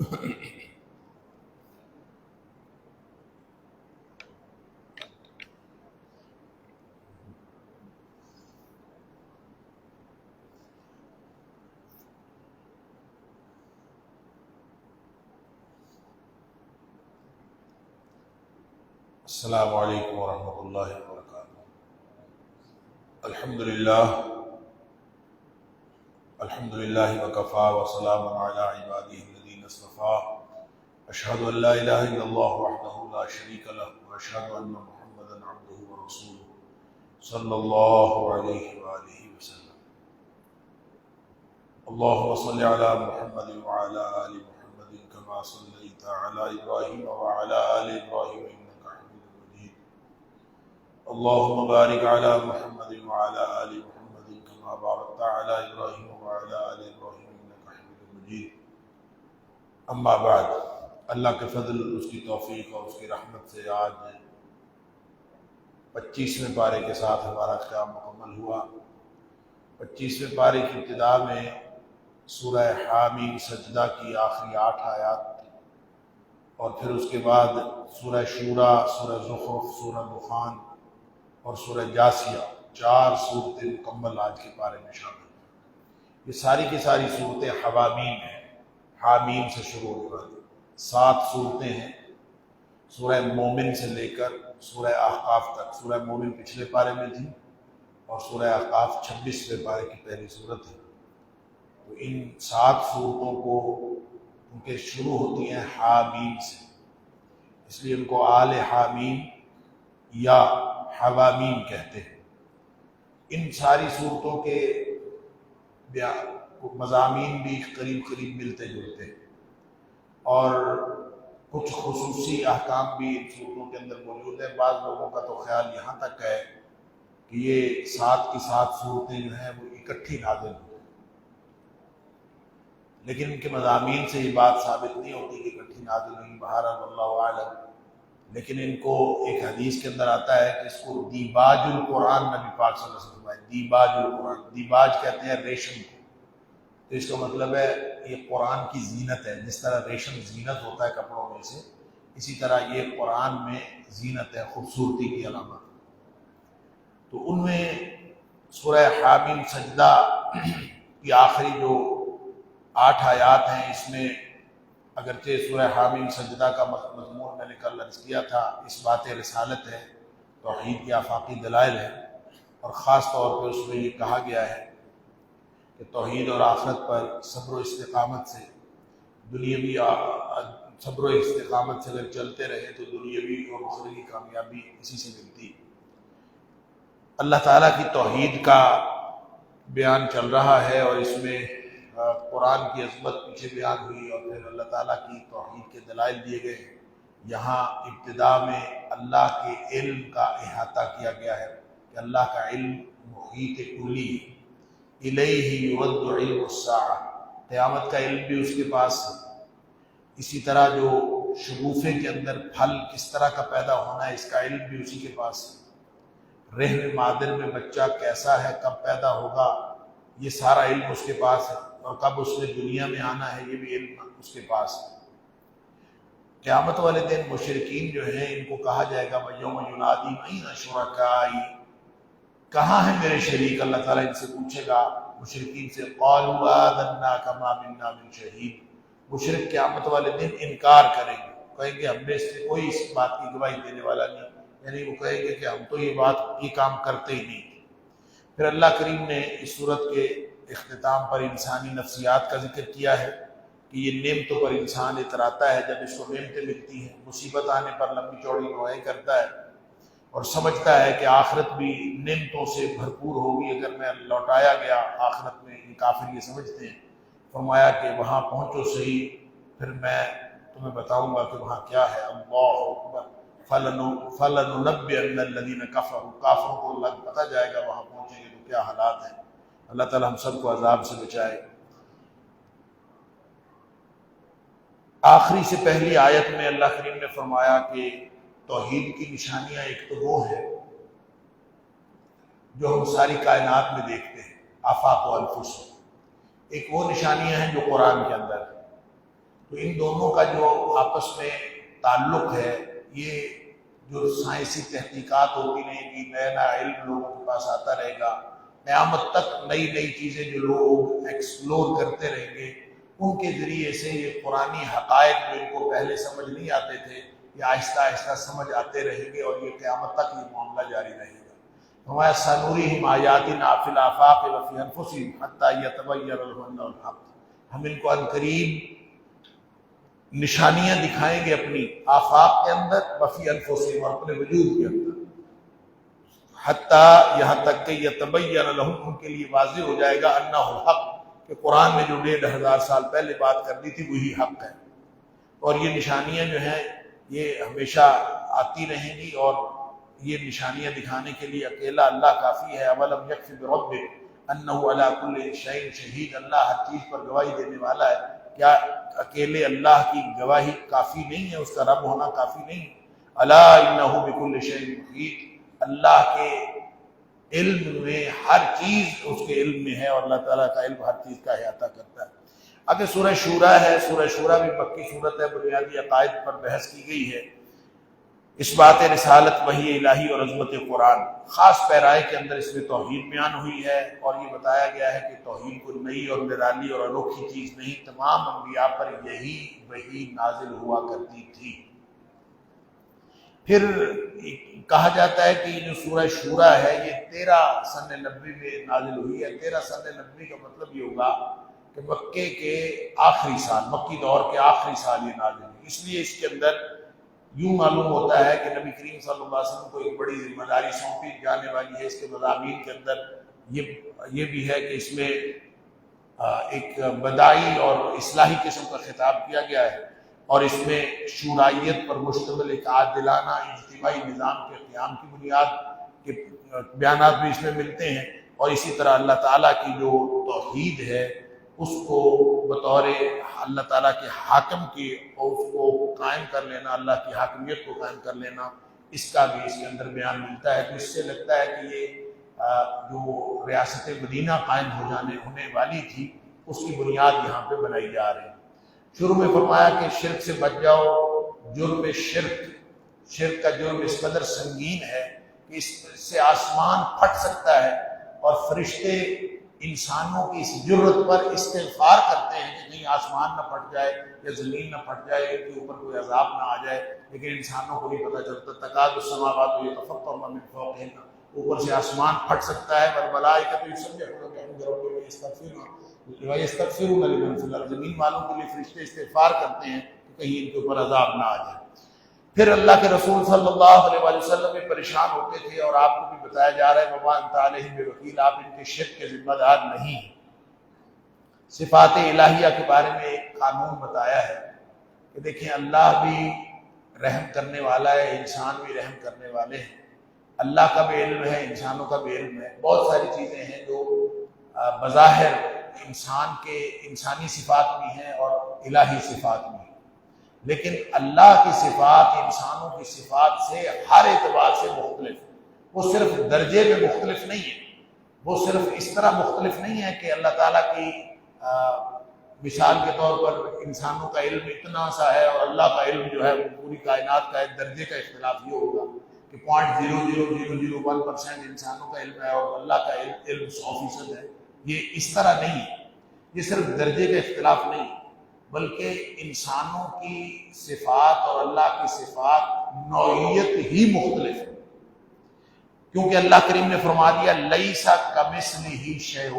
السلام علیکم ورحمۃ اللہ وبرکاتہ۔ الحمدللہ وکفا وسلام علی عبادہ الذین اصطفیٰ، اشہد ان لا الہ الا اللہ وحدہ لا شریک لہ واشہد ان محمدا عبدہ ورسولہ صلی اللہ علیہ وآلہ وسلم۔ اللہم صل علی محمد وعلی آل محمد کما صلیت علی ابراہیم وعلی آل ابراہیم انک حمید مجید۔ اللہم بارک علی محمد وعلی آل محمد کما بارکت علی ابراہیم وعلی آل ابراہیم انک حمید مجید۔ اما بعد، اللہ کے فضل، اس کی توفیق اور اس کی رحمت سے آج 25ویں پارے کے ساتھ ہمارا قیام مکمل ہوا۔ 25ویں پارے کی ابتدا میں سورہ حامیم سجدہ کی آخری 8 آیات اور پھر اس کے بعد سورہ شورا، سورہ زخرف، سورہ دخان اور سورہ جاسیہ، 4 صورتیں مکمل آج کے پارے میں شامل ہیں۔ یہ ساری کی ساری صورتیں حوامیم ہیں، حامیم سے شروع ہونے والی 7 صورتیں ہیں، سورہ مومن سے لے کر سورہ احقاف تک۔ سورہ مومن پچھلے پارے میں تھی اور سورہ احقاف 26ویں پارے کی پہلی صورت ہے۔ تو ان 7 صورتوں کو ان کے شروع ہوتی ہیں حامیم سے، اس لیے ان کو آل حامیم یا حوامیم کہتے ہیں۔ ان ساری صورتوں کے مضامین بھی قریب قریب ملتے جلتے ہیں اور کچھ خصوصی احکام بھی ان صورتوں کے اندر موجود ہیں۔ بعض لوگوں کا تو خیال یہاں تک ہے کہ یہ 7 کی 7 صورتیں جو ہیں وہ اکٹھی نازل ہوئی، لیکن ان کے مضامین سے یہ بات ثابت نہیں ہوتی کہ اکٹھی نازل ہوئی، بہرحال واللہ اعلم۔ لیکن ان کو ایک حدیث کے اندر آتا ہے کہ اس کو دیباج القرآن نبی پاک صلی اللہ علیہ وسلم فرمایا، دیباج القرآن، دیباج کہتے ہیں ریشم کو، تو اس کا مطلب ہے یہ قرآن کی زینت ہے۔ جس طرح ریشم زینت ہوتا ہے کپڑوں میں سے، اسی طرح یہ قرآن میں زینت ہے، خوبصورتی کی علامت۔ تو ان میں سورہ حامیم سجدہ کی آخری جو 8 آیات ہیں، اس میں اگرچہ سورہ حامیم سجدہ کا مضمون میں نے کل عرض کیا تھا، اس بات رسالت ہے، توحید کے آفاقی دلائل ہے، اور خاص طور پہ اس میں یہ کہا گیا ہے کہ توحید اور آخرت پر صبر و استقامت سے صبر و استقامت سے اگر چلتے رہے تو دنیاوی اور اخروی کامیابی اسی سے ملتی۔ اللہ تعالیٰ کی توحید کا بیان چل رہا ہے اور اس میں قرآن کی عظمت پیچھے بیان ہوئی اور پھر اللہ تعالیٰ کی توحید کے دلائل دیے گئے۔ یہاں ابتدا میں اللہ کے علم کا احاطہ کیا گیا ہے کہ اللہ کا علم محیط کلی ہے، الیہ یرد علم الساعہ، قیامت کا علم بھی اس کے پاس ہے۔ اسی طرح جو شگوفے کے اندر پھل کس طرح کا پیدا ہونا ہے، اس کا علم بھی اسی کے پاس ہے۔ رحم مادر میں بچہ کیسا ہے، کب پیدا ہوگا، یہ سارا علم اس کے پاس ہے، اور کب اس نے دنیا میں آنا ہے یہ بھی علم اس کے پاس ہے۔ قیامت والے دن مشرکین جو ہیں ان کو کہا جائے گا وَيَوْمَ يُنَادِي أَيْنَ شُرَكَائِي، کہاں ہیں میرے شریک؟ اللہ تعالیٰ ان سے پوچھے گا مشرکین سے، قَالُوا آذَنَّاكَ مَا مِنَّا مِن شَهِيدٍ۔ مشرک قیامت والے دن انکار کریں گے، کہیں گے ہم میں سے کوئی اس بات کی گواہی دینے والا نہیں، یعنی وہ کہیں گے کہ ہم تو یہ کام کرتے ہی نہیں۔ پھر اللہ کریم نے اس صورت کے اختتام پر انسانی نفسیات کا ذکر کیا ہے کہ یہ نعمتوں پر انسان اتراتا ہے، جب اس کو نعمتیں ملتی ہیں، مصیبت آنے پر لمبی چوڑی دعائیں کرتا ہے اور سمجھتا ہے کہ آخرت بھی نعمتوں سے بھرپور ہوگی اگر میں لوٹایا گیا آخرت میں۔ یہ کافر یہ سمجھتے ہیں۔ فرمایا کہ وہاں پہنچو صحیح، پھر میں تمہیں بتاؤں گا کہ وہاں کیا ہے۔ اللہ اکبر، فَلَنُنَبِّئَنَّ الَّذِينَ كَفَرُوا، کافروں کو پتہ جائے گا وہاں پہنچیں گے تو کیا حالات ہیں۔ اللہ تعالی ہم سب کو عذاب سے بچائے۔ آخری سے پہلی آیت میں اللہ کریم نے فرمایا کہ توحید کی نشانیاں ایک تو وہ ہیں جو ہم ساری کائنات میں دیکھتے ہیں، آفاق و انفس، ایک وہ نشانیاں ہیں جو قرآن کے اندر ہیں۔ تو ان دونوں کا جو آپس میں تعلق ہے، یہ جو سائنسی تحقیقات ہوتی رہیں گی، نیا نیا علم لوگوں کے پاس آتا رہے گا، قیامت تک نئی نئی چیزیں جو لوگ ایکسپلور کرتے رہیں گے، ان کے ذریعے سے یہ قرآنی حقائق جو ان کو پہلے سمجھ نہیں آتے تھے، یہ آہستہ آہستہ سمجھ آتے رہیں گے، اور یہ قیامت تک یہ معاملہ جاری رہے گا۔ ہمارا سنورہم آیاتنا فی الآفاق وفی انفسہم حتی یتبین لہم انہ الحق، ہم ان کو عنقریب نشانیاں دکھائیں گے اپنی آفاق کے اندر، وفی انفسہم، اور اپنے وجود کے اندر، حتیٰ یہاں تک کہ یتبین لہم، ان کے لیے واضح ہو جائے گا، انہ الحق، کہ قرآن میں جو 1500 سال پہلے بات کر دی تھی وہی حق ہے۔ اور یہ نشانیاں جو ہیں یہ ہمیشہ آتی رہیں گی، اور یہ نشانیاں دکھانے کے لیے اکیلا اللہ کافی ہے۔ اولم یکفی بربک انہ علی کل شیء شہید، اللہ ہر چیز پر گواہی دینے والا ہے، کیا اکیلے اللہ کی گواہی کافی نہیں ہے، اس کا رب ہونا کافی نہیں؟ الا انہ بکل شیء محیط، اللہ کے علم میں ہر چیز اس کے علم میں ہے، اور اللہ تعالیٰ کا علم ہر چیز کا احاطہ کرتا ہے۔ آگے سورہ شورا ہے، سورہ شورا بھی مکی صورت ہے، بنیادی عقائد پر بحث کی گئی ہے، اس بات رسالت وحی الہی اور عظمت قرآن، خاص پیرائے کے اندر اس میں توحید بیان ہوئی ہے، اور یہ بتایا گیا ہے کہ توحید کو نئی اور نرالی اور انوکھی چیز نہیں، تمام انبیاء پر یہی وحی نازل ہوا کرتی تھی۔ پھر کہا جاتا ہے کہ یہ جو سورہ شورا ہے یہ 13 سن نبوی میں نازل ہوئی ہے۔ 13 سن نبوی کا مطلب یہ ہوگا کہ مکے کے آخری سال، مکی دور کے آخری سال یہ نازل ہوئی، اس لیے اس کے اندر یوں معلوم ہوتا ہے کہ نبی کریم صلی اللہ علیہ وسلم کو ایک بڑی ذمہ داری سونپی جانے والی ہے۔ اس کے مضامین کے اندر یہ بھی ہے کہ اس میں ایک بدائی اور اصلاحی قسم کا خطاب کیا گیا ہے، اور اس میں شورائیت پر مشتمل ایک عادلانہ اجتماعی نظام کے قیام کی بنیاد کے بیانات بھی اس میں ملتے ہیں، اور اسی طرح اللہ تعالیٰ کی جو توحید ہے اس کو بطور اللہ تعالیٰ کے حاکم کی، اور اس کو قائم کر لینا، اللہ کی حاکمیت کو قائم کر لینا، اس کا بھی اس کے اندر بیان ملتا ہے۔ تو اس سے لگتا ہے کہ یہ جو ریاست مدینہ قائم ہونے والی تھی اس کی بنیاد یہاں پہ بنائی جا رہی ہے۔ شروع میں فرمایا کہ شرک سے بچ جاؤ، جرم شرک کا جرم اس قدر سنگین ہے کہ اس سے آسمان پھٹ سکتا ہے، اور فرشتے انسانوں کی اس جرت پر استغفار کرتے ہیں کہ کہیں آسمان نہ پھٹ جائے یا زمین نہ پھٹ جائے، ان کے اوپر کوئی عذاب نہ آ جائے، لیکن انسانوں کو نہیں پتہ چلتا۔ تکاد السماوات یتفطرن من فوقہن، اوپر سے آسمان پھٹ سکتا ہے، والملائکۃ یسبحون بحمد ربہم ویستغفرون لمن فی الارض، زمین والوں کے لیے فرشتے استغفار کرتے ہیں کہ کہیں ان کے اوپر عذاب نہ آ جائے۔ پھر اللہ کے رسول صلی اللہ علیہ وسلم میں پریشان ہوتے تھے، اور آپ کو بھی بتایا جا رہا ہے وما انت علیہم بوکیل، آپ ان کے شرک کے ذمہ دار نہیں ہیں۔ صفات الہیہ کے بارے میں ایک قانون بتایا ہے کہ دیکھیں اللہ بھی رحم کرنے والا ہے، انسان بھی رحم کرنے والے ہیں، اللہ کا بھی علم ہے، انسانوں کا بھی علم ہے، بہت ساری چیزیں ہیں جو بظاہر انسان کے انسانی صفات بھی ہیں اور الہی صفات بھی ہیں، لیکن اللہ کی صفات انسانوں کی صفات سے ہر اعتبار سے مختلف ہے۔ وہ صرف درجے میں مختلف نہیں ہے، وہ صرف اس طرح مختلف نہیں ہے کہ اللہ تعالیٰ کی مثال کے طور پر انسانوں کا علم اتنا سا ہے اور اللہ کا علم جو ہے وہ پوری کائنات کا ایک درجے کا اختلاف یہ ہوگا کہ 0.0001% انسانوں کا علم ہے اور اللہ کا علم 100% ہے۔ یہ اس طرح نہیں ہے، یہ صرف درجے کا اختلاف نہیں ہے، بلکہ انسانوں کی صفات اور اللہ کی صفات نوعیت ہی مختلف ہے، کیونکہ اللہ کریم نے فرما دیا لیس کمثلہ شیء،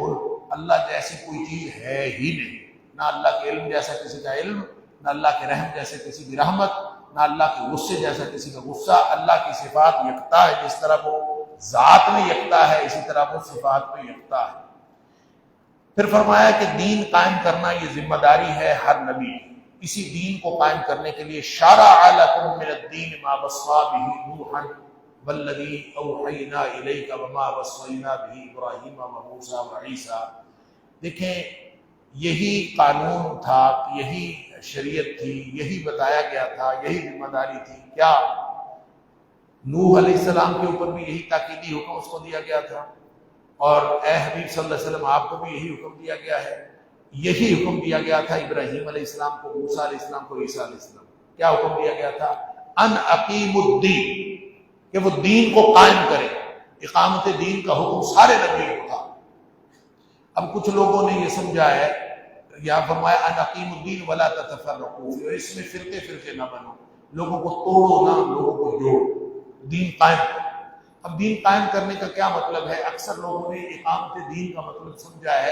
اللہ جیسی کوئی چیز ہے ہی نہیں، نہ اللہ کے علم جیسا کسی کا علم، نہ اللہ کے رحم جیسے کسی کی رحمت، نہ اللہ کے غصے جیسا کسی کا غصہ۔ اللہ کی صفات یکتا ہے، جس طرح وہ ذات میں یکتا ہے اسی طرح وہ صفات میں یکتا ہے۔ پھر فرمایا کہ دین قائم کرنا یہ ذمہ داری ہے ہر نبی کی، اسی دین کو قائم کرنے کے لیے شرع لکم من الدین ما وصی بہ نوحا والذی اوحینا الیک وما وصینا بہ ابراہیم وموسیٰ وعیسیٰ۔ دیکھیں یہی قانون تھا، یہی شریعت تھی، یہی بتایا گیا تھا، یہی ذمہ داری تھی۔ کیا نوح علیہ السلام کے اوپر بھی یہی تاکیدی حکم اس کو دیا گیا تھا، اور اے حبیب صلی اللہ علیہ وسلم آپ کو بھی یہی حکم دیا گیا ہے۔ یہی حکم دیا گیا تھا ابراہیم علیہ السلام کو، موسیٰ علیہ السلام کو، عیسیٰ علیہ السلام کو۔ کیا حکم دیا گیا تھا؟ ان اقیم الدین، کہ وہ دین کو قائم کرے۔ اقامت دین کا حکم سارے نبیوں کو تھا۔ اب کچھ لوگوں نے یہ سمجھا ہے، یا فرمایا ان اقیم الدین ولا تتفرقوا، اس میں فرقے فرقے نہ بنو، لوگوں کو توڑو نہ، لوگوں کو جوڑو، دین قائم کرو۔ اب دین قائم کرنے کا کیا مطلب ہے؟ اکثر لوگوں نے اقامت دین کا مطلب سمجھا ہے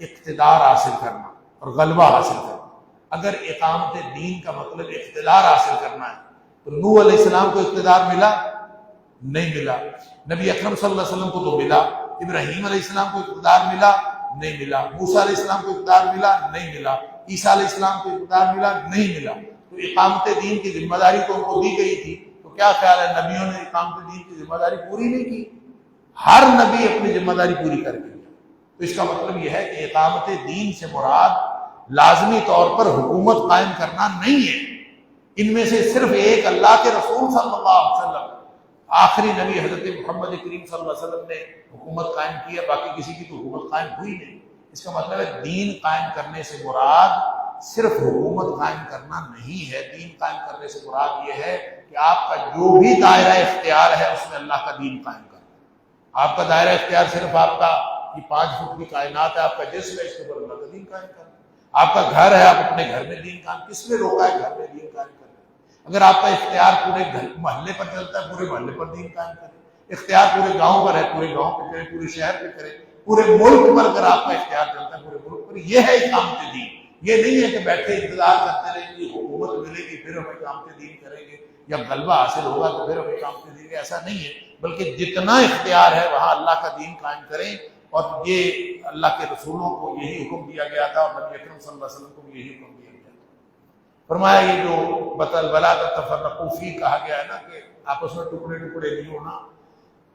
اقتدار حاصل کرنا اور غلبہ حاصل کرنا۔ اگر اقامت دین کا مطلب اقتدار حاصل کرنا ہے تو نوح علیہ السلام کو اقتدار ملا؟ نہیں ملا۔ نبی اکرم صلی اللہ علیہ وسلم کو تو ملا۔ ابراہیم علیہ السلام کو اقتدار ملا؟ نہیں ملا۔ موسیٰ علیہ السلام کو اقتدار ملا؟ نہیں ملا۔ عیسیٰ علیہ السلام کو اقتدار ملا؟ نہیں ملا۔ تو اقامت دین کی ذمہ داری تو ان کو دی گئی تھی، تو کیا خیال ہے نبیوں نے اقامت دین کی ذمہ داری پوری نہیں کی؟ ہر نبی اپنی ذمہ داری پوری کر کے گیا۔ تو اس کا مطلب یہ ہے کہ اقامت دین سے مراد لازمی طور پر حکومت قائم کرنا نہیں ہے۔ ان میں سے صرف ایک اللہ کے رسول صلی اللہ علیہ وسلم، آخری نبی حضرت محمد کریم صلی اللہ علیہ وسلم نے حکومت قائم کی ہے، باقی کسی کی تو حکومت قائم ہوئی نہیں۔ اس کا مطلب ہے دین قائم کرنے سے مراد صرف حکومت قائم کرنا نہیں ہے۔ دین قائم کرنے سے مراد یہ ہے کہ آپ کا جو بھی دائرہ اختیار ہے اس میں اللہ کا دین قائم کرنا۔ آپ کا دائرہ اختیار صرف آپ کا یہ 5 فٹ کی کائنات ہے، آپ کا جسم ہے، اس کے اوپر اللہ کا دین قائم کرنا۔ آپ کا گھر ہے، آپ اپنے گھر میں دین قائم، کس نے روکا ہے گھر میں دین قائم کرنا؟ اگر آپ کا اختیار پورے محلے پر چلتا ہے، پورے محلے پر دین قائم کریں۔ اختیار پورے گاؤں پر ہے، پورے گاؤں پہ کریں، پورے شہر پہ کریں، پورے ملک پر اگر آپ کا اختیار چلتا ہے، پورے ملک پر۔ یہ ہے اقامت دین۔ یہ نہیں ہے کہ بیٹھے انتظار کرتے رہیں گے حکومت ملے گی پھر ہم اقامت دین کریں گے، یا غلبہ حاصل ہوگا تو پھر ہم اقامت دین گے، ایسا نہیں ہے۔ بلکہ جتنا اختیار ہے وہاں اللہ کا دین قائم کریں، اور یہ اللہ کے رسولوں کو یہی حکم دیا گیا تھا، اور نبی اکرم صلی اللہ علیہ وسلم کو بھی یہی حکم دیا گیا تھا۔ فرمایا یہ جو بطل ولا تفرقوا فی کہا گیا ہے نا کہ آپس میں ٹکڑے ٹکڑے نہیں ہونا،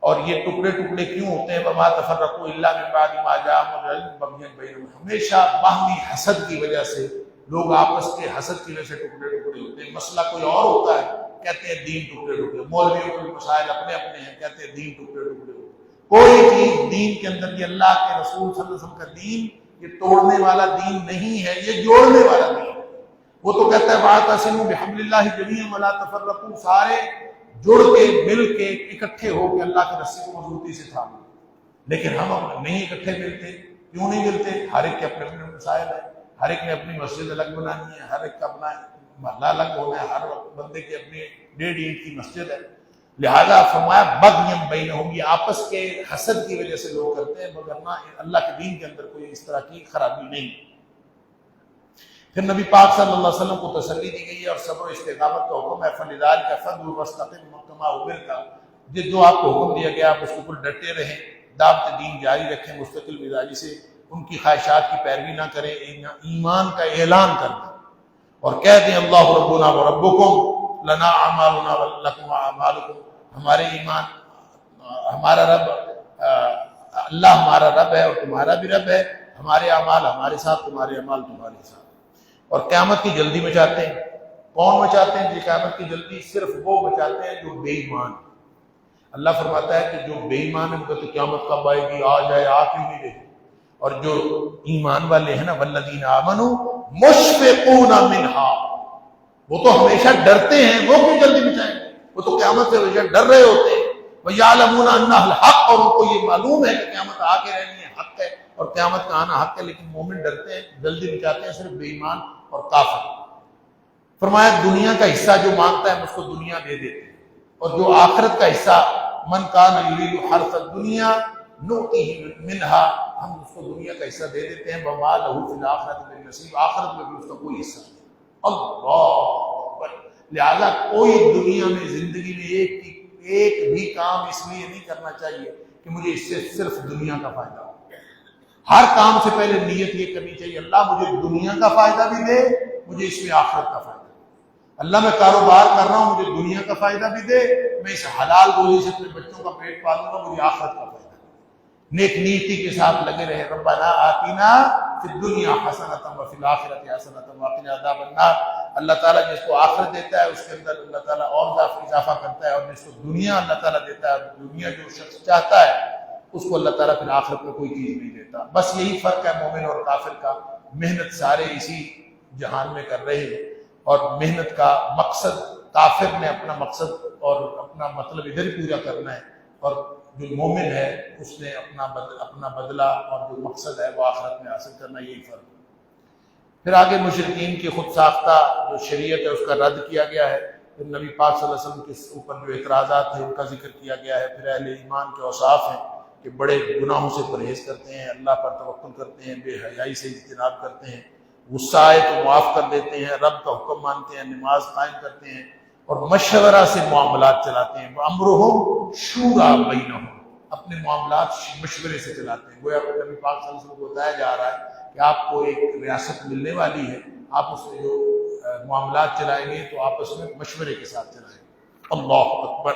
اور یہ ٹکڑے ٹکڑے کیوں ہوتے ہیں؟ وما تفرقوا الا من بعد ما جاءهم العلم بغيا بينهم، ہمیشہ باہمی حسد کی وجہ سے لوگ آپس کے حسد کی وجہ سے ٹکڑے ٹکڑے ہوتے ہیں۔ مسئلہ کوئی اور ہوتا ہے، کہتے ہیں دین ٹکڑے ٹکڑے، مولویوں کے مسائل اپنے اپنے ہیں، کہتے ہیں دین ٹکڑے ٹکڑے ہوتے ہیں۔ کوئی چیز دین کے اندر، یہ اللہ کے رسول صلی اللہ علیہ وسلم کا دین یہ توڑنے والا دین نہیں ہے، یہ جوڑنے والا دین ہے۔ وہ تو کہتا ہے واعتصموا بحبل اللہ جميعا ولا تفرقوا، سارے جڑ کے مل کے اکٹھے ہو کے اللہ کی رسی کو مضبوطی سے تھامو۔ لیکن ہم نہیں اکٹھے ملتے۔ کیوں نہیں ملتے؟ ہر ایک کے اپنے اپنے مسائل ہیں، ہر ایک نے اپنی مسجد الگ بنانی ہے، ہر ایک کا اپنا محلہ الگ ہونا ہے، ہر بندے کی اپنی 1.5 اینٹ کی مسجد ہے۔ لہذا فرمایا بغیم بینہم، یہ آپس کے حسد کی وجہ سے لوگ کرتے ہیں، مگر نہ اللہ کے دین کے اندر کوئی اس طرح کی خرابی نہیں۔ پھر نبی پاک صلی اللہ علیہ وسلم کو تسلی دی گئی ہے اور صبر و استقامت کا حکم ہے۔ فلذلک فادع واستقم کما امرت، جو آپ کو حکم دیا گیا آپ اس کے اوپر ڈٹے رہیں، دعوت دین جاری رکھیں مستقل مزاجی سے، ان کی خواہشات کی پیروی نہ کریں، ایمان کا اعلان کرنا اور کہہ دیں اللہ ربنا و ربکم لنا اعمالنا ولکم اعمالکم، ہمارے ایمان ہمارا رب اللہ ہمارا رب ہے اور تمہارا بھی رب ہے، ہمارے اعمال ہمارے ساتھ، تمہارے اعمال تمہارے ساتھ۔ اور قیامت کی جلدی مچاتے ہیں۔ کون مچاتے ہیں جی قیامت کی جلدی؟ صرف وہ مچاتے ہیں جو بے ایمان۔ اللہ فرماتا ہے کہ جو بے ایمان ہے وہ کہتے قیامت کب آئے گی، آ جائے، آ کیوں نہیں رہی؟ اور جو ایمان والے ہیں نا والذین آمنوا مشفقون منہا، وہ تو ہمیشہ ڈرتے ہیں، وہ کیوں جلدی مچائیں گے؟ وہ تو قیامت سے ہمیشہ ڈر رہے ہوتے ہیں۔ وَيَعْلَمُونَ أَنَّهُ الْحَقُّ، اور ان کو یہ معلوم ہے کہ قیامت آ کے رہنی ہے، حق ہے، اور قیامت کا آنا حق ہے، لیکن مومن ڈرتے ہیں، جلدی مچاتے ہیں صرف بے ایمان اور کافر۔ فرمایا دنیا کا حصہ جو مانگتا ہے ہم اس کو دنیا دے دیتے ہیں، اور جو آخرت کا حصہ من کان یرید حرث الدنیا نؤتیہ منہا، ہم اس کو دنیا کا حصہ دے دیتے ہیں، وما لہ فی الآخرۃ من نصیب، آخرت میں بھی اس کا کوئی حصہ نہیں۔ اللہ اکبر۔ لہذا کوئی دنیا میں زندگی میں ایک بھی کام اس لیے نہیں کرنا چاہیے کہ مجھے اس سے صرف دنیا کا فائدہ ہو۔ ہر کام سے پہلے نیت یہ کرنی چاہیے اللہ مجھے دنیا کا فائدہ بھی دے، مجھے اس میں آخرت کا فائدہ دے۔ اللہ میں کاروبار کر رہا ہوں، مجھے دنیا کا فائدہ بھی دے، میں اس حلال روزی سے اپنے بچوں کا پیٹ پالوں گا، مجھے آخرت کا فائدہ دے۔ نیک نیتی کے ساتھ لگے رہے، ربنا آتنا فی الدنیا حسنۃ وفی الآخرۃ حسنۃ وقنا عذاب النار۔ اللہ تعالیٰ جس کو آخرت دیتا ہے اس کے اندر اللہ تعالیٰ اور اضافہ کرتا ہے، اور جس کو دنیا اللہ تعالیٰ دیتا ہے، دنیا جو شخص چاہتا ہے اس کو اللہ تعالیٰ پھر آخرت میں کوئی چیز نہیں دیتا۔ بس یہی فرق ہے مومن اور کافر کا۔ محنت سارے اسی جہان میں کر رہے ہیں، اور محنت کا مقصد، کافر نے اپنا مقصد اور اپنا مطلب ادھر ہی پورا کرنا ہے، اور جو مومن ہے اس نے اپنا بدلہ اور جو مقصد ہے وہ آخرت میں حاصل کرنا، یہی فرق ہے۔ پھر آگے مشرکین کی خود ساختہ جو شریعت ہے اس کا رد کیا گیا ہے، پھر نبی پاک صلی اللہ علیہ وسلم کے اوپر جو اعتراضات ہیں ان کا ذکر کیا گیا ہے، پھر اہل ایمان کے اوصاف ہیں کہ بڑے گناہوں سے پرہیز کرتے ہیں، اللہ پر توکل کرتے ہیں، بے حیائی سے اجتناب کرتے ہیں، غصہ آئے تو معاف کر دیتے ہیں، رب کا حکم مانتے ہیں، نماز قائم کرتے ہیں، اور مشورہ سے معاملات چلاتے ہیں۔ وَأَمْرُهُمْ شُورَىٰ بَيْنَهُمْ، اپنے معاملات مشورے سے چلاتے ہیں۔ گویا نبی پاک صلی اللہ علیہ وسلم کو بتایا جا رہا ہے کہ آپ کو ایک ریاست ملنے والی ہے، آپ اس میں جو معاملات چلائیں گے تو آپس میں مشورے کے ساتھ چلائیں گے۔ اللہ اکبر۔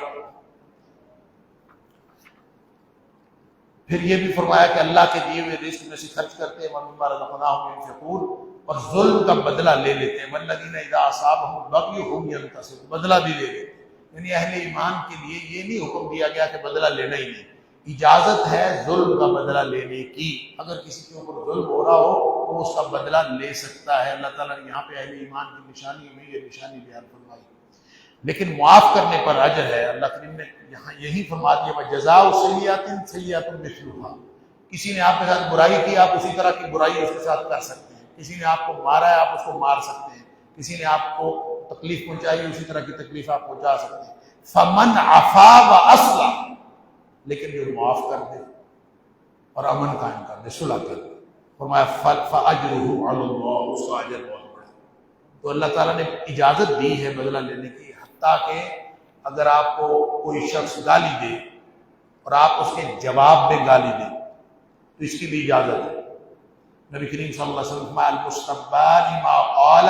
پھر یہ بھی فرمایا کہ اللہ کے دیے ہوئے رزق میں سے خرچ کرتے ہیں، وَمِمَّا رَزَقْنَاهُمْ يُنْفِقُونَ، اور ظلم کا بدلہ لے لیتے ہیں، وَالَّذِينَ إِذَا أَصَابَهُمُ الْبَغْيُ هُمْ يَنْتَصِرُونَ، بدلہ بھی لے لیتے ہیں۔ یعنی اہل ایمان کے لیے یہ نہیں حکم دیا گیا کہ بدلہ لینا ہی نہیں، اجازت ہے ظلم کا بدلہ لینے کی، اگر کسی کے اوپر ظلم ہو رہا ہو تو اس کا بدلہ لے سکتا ہے۔ اللہ تعالیٰ نے یہاں پہ اہل ایمان کی نشانی میں یہ نشانی بیان فرمائی، لیکن معاف کرنے پر اجر ہے۔ اللہ کریم نے یہاں یہی فرما دیا، وَجَزَاءُ سَیِّئَةٍ سَیِّئَةٌ مِثْلُهَا، کسی نے آپ کے ساتھ برائی کی، آپ اسی طرح کی برائی اس کے ساتھ کر سکتے ہیں، کسی نے آپ کو مارا ہے آپ اس کو مار سکتے ہیں، کسی نے آپ کو تکلیف پہنچائی اسی طرح کی تکلیف آپ پہنچا سکتے ہیں۔ فَمَنْ عَفَا وَأَصْلَحَ، لیکن جو معاف کر دے اور امن قائم کر دے، صلح کر دے، فرمایا فَأَجْرُهُ عَلَى اللَّهِ، اس کا اجر بہت بڑا ہے۔ تو اللہ تعالیٰ نے اجازت دی ہے بدلہ لینے کی، حتیٰ کہ اگر آپ کو کوئی شخص گالی دے اور آپ اس کے جواب میں گالی دیں تو اس کی بھی اجازت ہے۔ نبی کریم صلی اللہ علیہ وسلم المستبان ما قال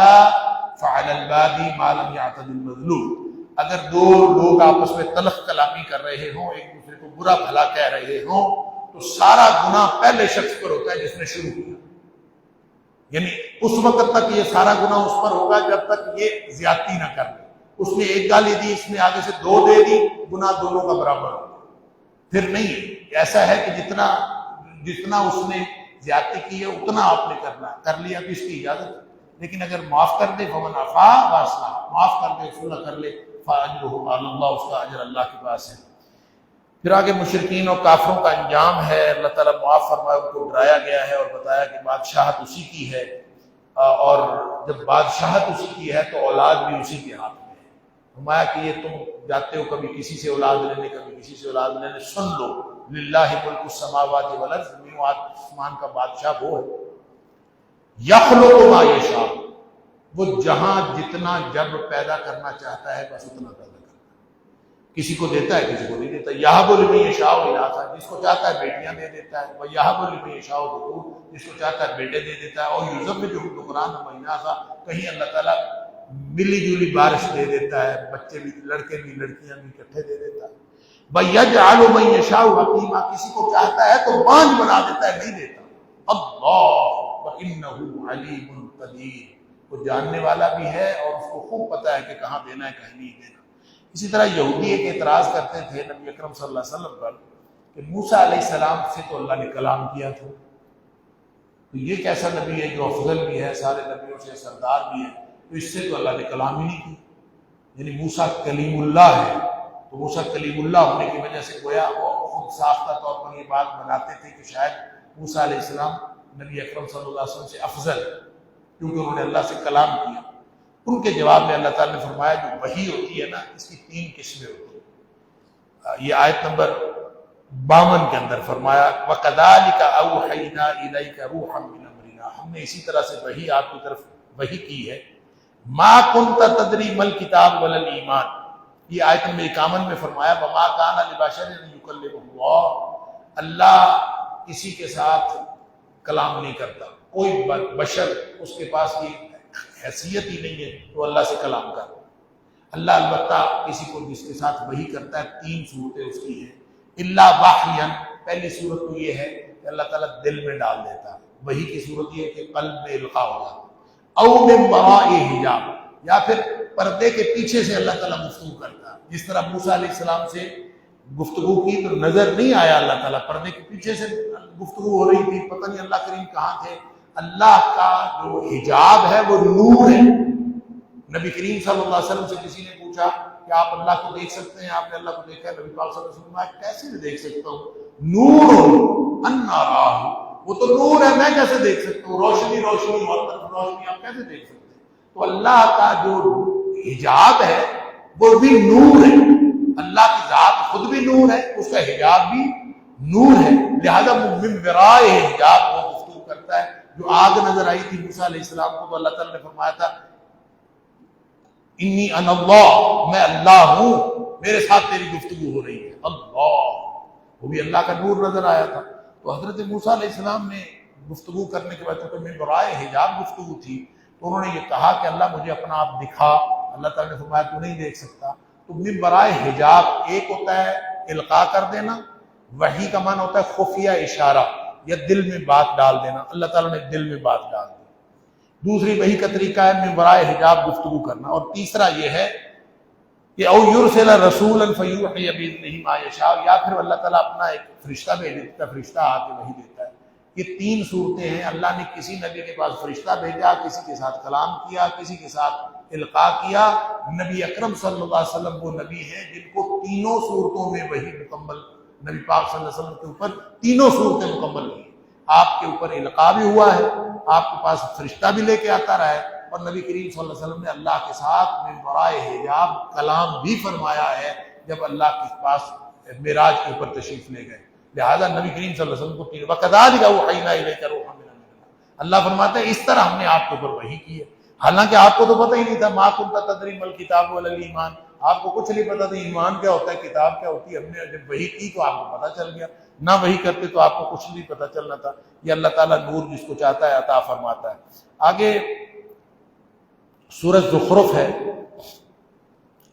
فعلى البادي ما لم يعتد المظلوم، اگر دو لوگ آپس میں تلخ کلامی کر رہے ہوں، ایک دوسرے کو برا بھلا کہہ رہے ہوں، تو سارا گناہ پہلے شخص پر ہوتا ہے جس نے شروع کیا، یعنی اس وقت تک یہ سارا گناہ اس پر ہوگا جب تک یہ زیادتی نہ کر لے۔ اس نے ایک گالی دی، اس نے آگے سے دو دے دی، گناہ دونوں کا برابر ہوگا۔ پھر نہیں، ایسا ہے کہ جتنا اس نے زیادتی کی ہے اتنا آپ نے کرنا کر لیا تو اس کی اجازت ہے، لیکن اگر معاف کر دے فمن عفا واصلح، معاف کر دے صلح کر لے، فاجرہ علی اللہ، اس کا اجر اللہ کے پاس ہے۔ پھر آگے مشرکین اور کافروں کا انجام ہے، اللہ تعالیٰ معاف فرمائے، ان کو ڈرایا گیا ہے اور بتایا کہ بادشاہت اسی کی ہے، اور جب بادشاہت اسی کی ہے تو اولاد بھی اسی کے ہاتھ میں ہے۔ فرمایا کہ یہ تم جاتے ہو کبھی کسی سے اولاد لینے، کبھی کسی سے اولاد لینے، سن لو للہ ملک السماوات والارض، زمین و آسمان کا بادشاہ وہ ہے، یخلق ما یشاء، وہ جہاں جتنا جب پیدا کرنا چاہتا ہے بس اتنا پیدا کرتا ہے، کسی کو دیتا ہے کسی کو نہیں دیتا۔ یہب لمن یشاء اناثا، جس کو چاہتا ہے بیٹیاں دے دیتا ہے، ویہب لمن یشاء ذکور، جس کو چاہتا ہے بیٹے دے دیتا ہے، اور یزوجہم ذکرانا واناثا، کہیں اللہ تعالیٰ ملی جلی بارش دے دیتا ہے، بچے بھی، لڑکے بھی لڑکیاں بھی اکٹھے دے دیتا ہے۔ وَيَجْعَلُ مَن يَشَاءُ حَكِيمًا، کسی کو چاہتا ہے تو بانجھ بنا دیتا ہے، نہیں دیتا۔ اللہ وَإِنَّهُ عَلِيمٌ قَدِيرٌ، وہ جاننے والا بھی ہے اور اس کو خوب پتہ ہے کہ کہاں دینا ہے کہیں نہیں دینا۔ اسی طرح یہودی ایک اعتراض کرتے تھے نبی اکرم صلی اللہ علیہ وسلم پر کہ موسیٰ علیہ السلام سے تو اللہ نے کلام کیا تھا، تو یہ کیسا نبی ہے جو افضل بھی ہے، سارے نبیوں سے سردار بھی ہے، تو اس سے تو اللہ نے کلام ہی نہیں کی، یعنی موسیٰ کلیم اللہ ہے، تو موسیٰ کلیم اللہ ہونے کی وجہ سے گویا وہ خود ساختہ طور پر یہ بات بناتے تھے کہ شاید موسیٰ علیہ السلام نبی اکرم صلی اللہ علیہ وسلم سے افضل، کیونکہ انہوں نے اللہ سے کلام کیا۔ ان کے جواب میں اللہ تعالیٰ نے فرمایا جو وحی ہوتی ہے نا، اس کی 3 قسمیں ہوتی ہیں۔ یہ آیت نمبر 52 کے اندر فرمایا وَكَذَلِكَ أَوْحَيْنَا إِلَيْكَ رُوحًا مِّنْ أَمْرِنَا، ہم نے اسی طرح سے وحی آپ کی طرف وحی کی ہے۔ مَا كُنْتَ تَدْرِي مَا الْكِتَابُ وَلَا الْإِيمَانُ، یہ آیت نمبر 51 میں فرمایا وَمَا كَانَ لِبَشَرٍ أَن يُكَلِّمَهُ اللَّهُ، اللہ کسی کے ساتھ کلام نہیں کرتا، کوئی بشر اس کے پاس یہ حیثیت ہی نہیں ہے تو اللہ سے کلام کرتا۔ اللہ البتہ کسی کو جس کے ساتھ وحی کرتا ہے 3 صورتیں اس کی ہیں، الا وحیا، پہلی صورت تو یہ ہے کہ اللہ تعالیٰ دل میں ڈال دیتا ہے، وحی کی صورت یہ ہے کہ قلب میں القاء ہو جاتا ہے، او من وراء حجاب، یا پھر پردے کے پیچھے سے اللہ تعالیٰ گفتگو کرتا ہے، جس طرح موسیٰ علیہ السلام سے گفتگو کی تو نظر نہیں آیا اللہ تعالیٰ، پردے کے پیچھے سے گفتگو ہو رہی تھی، پتہ نہیں اللہ کریم کہاں تھے، اللہ کا جو حجاب ہے وہ نور ہے۔ نبی کریم صلی اللہ علیہ وسلم سے کسی نے پوچھا کہ آپ اللہ کو دیکھ سکتے ہیں؟ آپ نے اللہ کو دیکھا ہے؟ نبی پاک صلی اللہ علیہ وسلم میں کیسے دیکھ سکتا ہوں؟ نور انا راہ، وہ تو نور ہے، میں کیسے دیکھ سکتا ہوں؟ روشنی روشنی اور طرف روشنی، آپ کیسے دیکھ سکتے ہیں؟ تو اللہ کا جو حجاب ہے وہ بھی نور ہے، اللہ کی ذات خود بھی نور ہے، اس کا حجاب بھی نور ہے، لہذا من ورائے حجاب وہ گفتگو کرتا ہے۔ جو آگ نظر آئی تھی موسیٰ علیہ السلام کو، تو اللہ تعالیٰ نے فرمایا تھا انی انا اللہ، میں اللہ ہوں، میرے ساتھ تیری گفتگو ہو رہی ہے، اللہ، وہ بھی اللہ کا نور نظر آیا تھا۔ تو حضرت موسیٰ علیہ السلام نے گفتگو کرنے کے بعد چونکہ من ورائے حجاب گفتگو تھی، تو انہوں نے یہ کہا کہ اللہ مجھے اپنا آپ دکھا۔ اللہ تعالیٰ نے فرمایا تو نہیں دیکھ سکتا۔ تو من ورائے حجاب ایک ہوتا ہے القاء کر دینا، وحی کا معنی ہوتا ہے خفیہ اشارہ یا دل میں بات ڈال دینا، اللہ تعالیٰ نے دل میں بات ڈال دی۔ دوسری وحی کا طریقہ ہے من ورائے حجاب گفتگو کرنا، اور تیسرا یہ ہے کہ او یرسل رسولا فیوحی باذنہ ما یشاء، یا پھر اللہ تعالیٰ اپنا ایک فرشتہ بھیج دیتا ہے، فرشتہ آ کے وحی دیتا ہے۔ یہ تین صورتیں ہیں، اللہ نے کسی نبی کے پاس فرشتہ بھیجا، کسی کے ساتھ کلام کیا، کسی کے ساتھ القاء کیا۔ نبی اکرم صلی اللہ علیہ وسلم وہ نبی ہیں جن کو تینوں صورتوں میں وحی مکمل، نبی پاک صلی اللہ علیہ وسلم کے اوپر تینوں صورتیں مکمل ہوئی۔ آپ کے اوپر القاء بھی ہوا ہے، آپ کے پاس فرشتہ بھی لے کے آتا رہا ہے، اور نبی کریم صلی اللہ علیہ وسلم نے اللہ کے ساتھ من ورائے حجاب کلام بھی فرمایا ہے جب اللہ کے پاس معراج کے اوپر تشریف لے گئے۔ لہذا نبی کریم صلی اللہ علیہ وسلم کو تین وَكَذَلِكَ أَوْحَيْنَا إِلَيْكَ رُوحًا مِنْ أَمْرِنَا، اللہ فرماتا ہے اس طرح ہم نے آپ کے اوپر وحی کی ہے، حالانکہ آپ کو تو پتہ ہی نہیں تھا، مَا كُنْتَ تَدْرِي مَا الْكِتَابُ وَلَا الْإِيمَانُ، آپ کو کچھ نہیں پتا تھا ایمان کیا ہوتا ہے، کتاب کیا ہوتی ہے۔ ہم نے جب وحی کی تو آپ کو پتہ چل گیا، نہ وحی کرتے تو آپ کو کچھ نہیں پتہ چلنا تھا۔ یہ اللہ تعالیٰ نور جس کو چاہتا ہے عطا فرماتا ہے۔ آگے سورۃ زخرف ہے،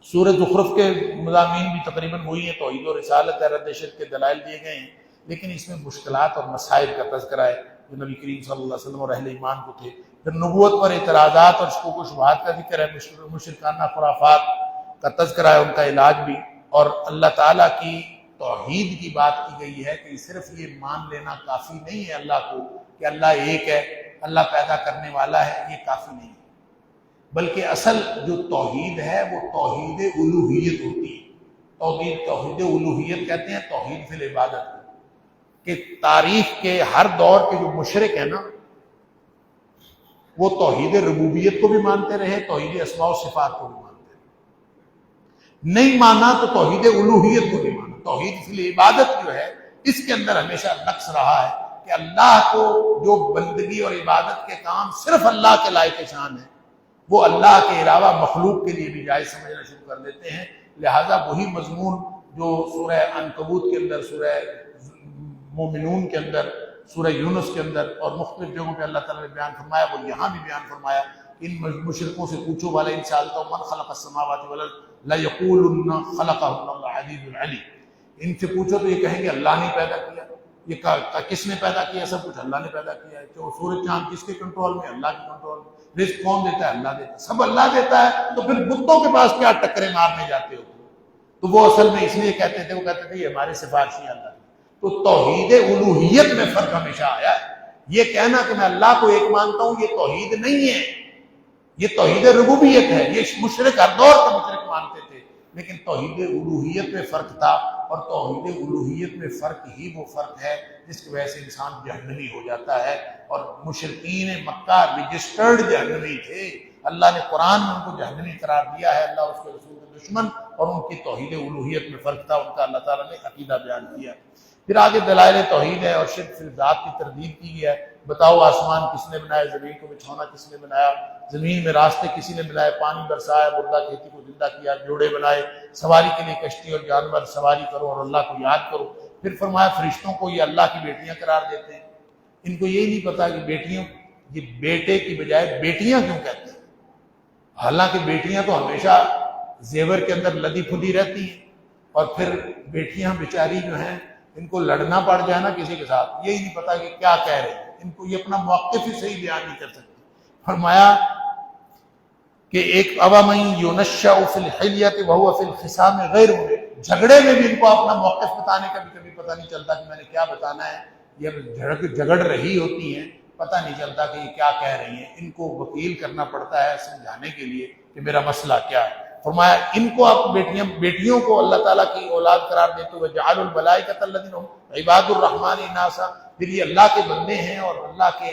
سورۃ زخرف کے مضامین بھی تقریباً وہی ہیں، توحید و رسالت ہے، رد شرک کے دلائل دیے گئے ہیں، لیکن اس میں مشکلات اور مسائل کا تذکرہ ہے جو نبی کریم صلی اللہ علیہ وسلم اور اہل ایمان کو تھے۔ پھر نبوت پر اعتراضات اور شکوک و شبہات کا ذکر ہے، مشرکانہ خرافات کا تذکرہ ہے، ان کا علاج بھی، اور اللہ تعالیٰ کی توحید کی بات کی گئی ہے کہ صرف یہ مان لینا کافی نہیں ہے اللہ کو کہ اللہ ایک ہے، اللہ پیدا کرنے والا ہے، یہ کافی نہیں ہے، بلکہ اصل جو توحید ہے وہ توحید الوہیت ہوتی ہے۔ توحید الوہیت کہتے ہیں توحید فی العبادت کو، کہ تاریخ کے ہر دور کے جو مشرک ہیں نا وہ توحید ربوبیت کو بھی مانتے رہے، توحید اسماء و صفات کو بھی مانتے رہے، نہیں مانا تو توحید الوہیت کو بھی مانا۔ توحید فی العبادت جو ہے اس کے اندر ہمیشہ نقص رہا ہے کہ اللہ کو جو بندگی اور عبادت کے کام صرف اللہ کے لائق شان ہے، وہ اللہ کے علاوہ مخلوق کے لیے بھی جائز سمجھنا شروع کر دیتے ہیں۔ لہذا وہی مضمون جو سورہ عنکبوت کے اندر، سورہ مومنون کے اندر، سورہ یونس کے اندر اور مختلف جگہوں پہ اللہ تعالیٰ نے بیان فرمایا، وہ یہاں بھی بیان فرمایا۔ ان مشرکوں سے پوچھو والا ان سألتهم من خلق السماوات والارض ليقولن خلقهن العزيز العليم، ان سے پوچھو تو یہ کہیں گے اللہ نے پیدا کیا، یہ کس نے پیدا کیا؟ سب کچھ اللہ نے پیدا کیا ہے۔ جو سورج چاند کس کے کنٹرول میں؟ اللہ کے کنٹرول میں۔ رزق کون دیتا ہے؟ اللہ دیتا ہے، سب اللہ دیتا ہے، تو پھر بتوں کے پاس کیا ٹکرے مارنے جاتے ہو؟ تو وہ اصل میں اس لیے کہتے تھے، وہ کہتے تھے یہ ہمارے سفارشی اللہ۔ تو توحید الوہیت میں فرق ہمیشہ آیا ہے۔ یہ کہنا کہ میں اللہ کو ایک مانتا ہوں یہ توحید نہیں ہے، یہ توحید ربوبیت ہے۔ یہ مشرک ہر دور کے مشرک مانتے تھے، لیکن توحید الوہیت میں فرق تھا، اور توحید الوہیت میں فرق ہی وہ فرق ہے جس کی وجہ سے انسان جہنمی ہو جاتا ہے، اور مشرکین مکہ رجسٹرڈ جہنمی تھے، اللہ نے قرآن میں ان کو جہنمی قرار دیا ہے، اللہ اس کے رسول کے دشمن، اور ان کی توحید الوہیت میں فرق تھا، ان کا اللہ تعالیٰ نے عقیدہ بیان کیا۔ پھر آگے دلائل توحید ہے اور شرک فی الذات کی تردید کی گیا ہے۔ بتاؤ آسمان کس نے بنایا، زمین کو بچھونا کس نے بنایا، زمین میں راستے کسی نے بنائے، پانی برسایا، مردہ کھیتی کو زندہ کیا، جوڑے بنائے، سواری کے لیے کشتی اور جانور سواری کرو اور اللہ کو یاد کرو۔ پھر فرمایا فرشتوں کو یہ اللہ کی بیٹیاں قرار دیتے ہیں، ان کو یہ نہیں پتا کہ بیٹیوں، یہ بیٹے کی بجائے بیٹیاں کیوں کہتے ہیں، حالانکہ بیٹیاں تو ہمیشہ زیور کے اندر لدی پھدی رہتی ہیں، اور پھر بیٹیاں بیچاری جو ہیں ان کو لڑنا پڑ جائے نا کسی کے ساتھ، یہی نہیں پتا کہ کیا کہہ رہے ہیں، ان کو یہ اپنا موقف ہی صحیح بیان نہیں کر سکتے۔ فرمایا کہ ایک اوامن یونشأ فی الحلیۃ وہو فی الخصام غیر مبین، جھگڑے میں بھی ان کو اپنا موقف بتانے کا بھی کبھی پتہ نہیں چلتا کہ میں نے کیا بتانا ہے۔ یہ جھگڑ رہی ہوتی ہیں پتہ نہیں چلتا کہ یہ کیا کہہ رہی ہیں. ان کو وکیل کرنا پڑتا ہے سمجھانے کے لیے کہ میرا مسئلہ کیا ہے. فرمایا ان کو آپ بیٹیوں کو اللہ تعالیٰ کی اولاد قرار دیتے ہوئے جعلوا الملائکۃ الذین هم عباد الرحمن اناسا، پھر یہ اللہ کے بندے ہیں اور اللہ کے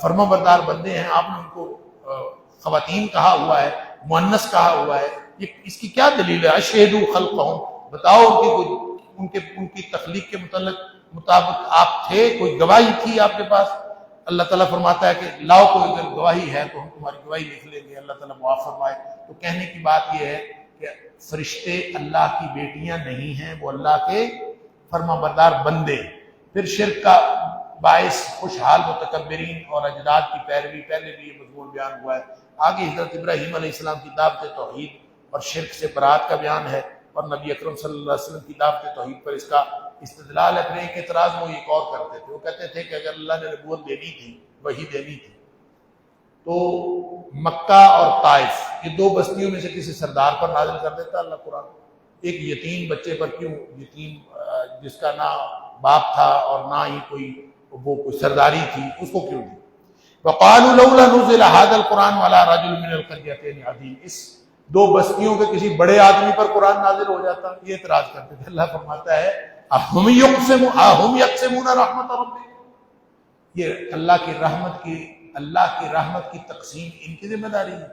فرمانبردار بندے ہیں. آپ نے ان کو خواتین کہا ہوا ہے، مؤنث کہا ہوا ہے. یہ اس کی کیا دلیل ہے؟ اشہدوا خلقہم، بتاؤ ان کی تخلیق کے مطابق آپ تھے، کوئی گواہی تھی آپ کے پاس؟ اللہ تعالیٰ فرماتا ہے کہ لاؤ کوئی اگر گواہی ہے تو ہم تمہاری گواہی لکھ لیں گے. اللہ تعالیٰ معاف فرمائے. تو کہنے کی بات یہ ہے کہ فرشتے اللہ کی بیٹیاں نہیں ہیں، وہ اللہ کے فرمانبردار بندے. پھر شرک کا باعث خوشحال متکبرین اور اجداد کی پیروی، پہلے بھی یہ مضمون بیان ہوا ہے. آگے حضرت ابراہیم علیہ السلام کی دعوت توحید اور شرک سے برات کا بیان ہے، اور نبی اکرم صلی اللہ علیہ وسلم کی دعوت توحید پر اس کا استدلال ہے. پھر ایک اعتراض وہ ایک اور کرتے تھے، وہ کہتے تھے کہ اگر اللہ نے نبوت دینی تھی، وحی دینی تھی، تو مکہ اور طائف یہ دو بستیوں میں سے کسی سردار پر نازل کر دیتا اللہ قرآن. ایک یتیم بچے پر کیوں؟ یتیم جس کا نہ باپ تھا اور نہ ہی کوئی سرداری تھی، اس کو کیوں دی؟ وقالوا لولا نزل هذا القرآن على رجل من القريتين عظيم، اس دو بستیوں کے کسی بڑے آدمی پر قرآن نازل ہو جاتا. یہ اعتراض کرتے تھے. اللہ فرماتا ہے اہم یقسمون رحمت ربک، یہ اللہ کی رحمت کی تقسیم ان کی ذمہ داری ہے.